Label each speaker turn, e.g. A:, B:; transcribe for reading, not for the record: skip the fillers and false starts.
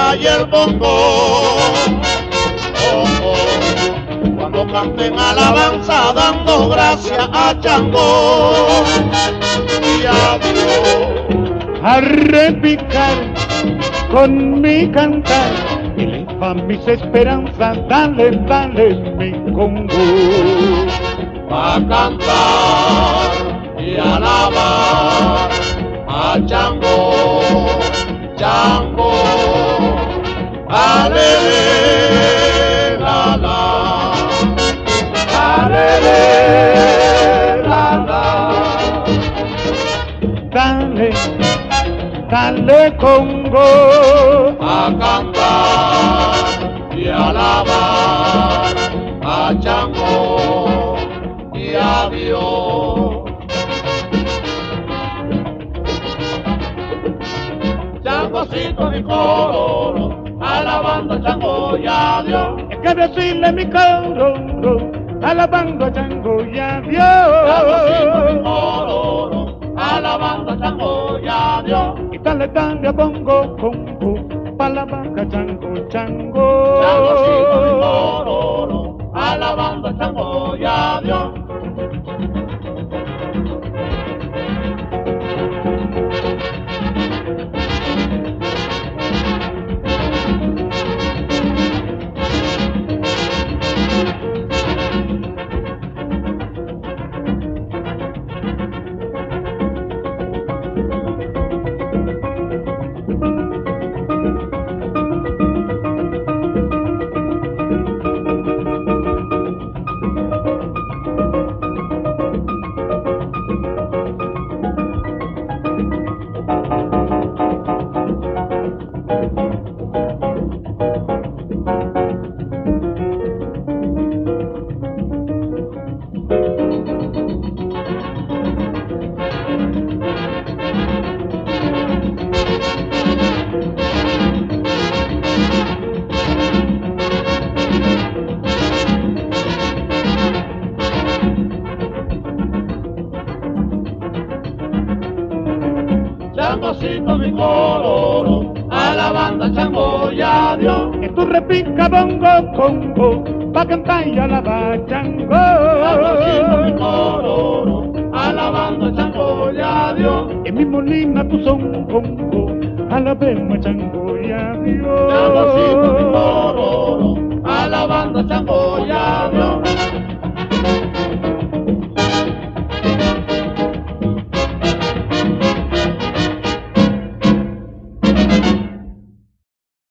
A: conga y el bongo. Cuando canten alabanza dando gracias a Changó. Y adiós.
B: A repicar con mi cantar, eleva mis esperanzas, dale, dale mi Congo.
A: A cantar y alabar a Changó, Changó, alele, la la, alele, la la.
B: Dale, dale Congo.
A: A cantar y alabar a Changó y adiós. Changocito mi coro, alabando a Changó y adiós.
B: Hay que decirle mi coro, alabando a Changó y
A: Changocito mi
B: adiós.
A: coro, alabando a Changó y adiós.
B: Y dale, dale a bongo, Congo, pa' la vaca Chango, Chango.
A: Changocito mi coro, alabando a Changó y adiós. Changocito mi coro, alabando a Changó y adiós.
B: Y tú repica bongo, Congo, pa' cantar y alabar Chango.
A: Changocito mi coro, alabando a Changó y adiós.
B: En mi molina tu son Congo, alabemos a Chango y adiós.
A: Changocito mi coro,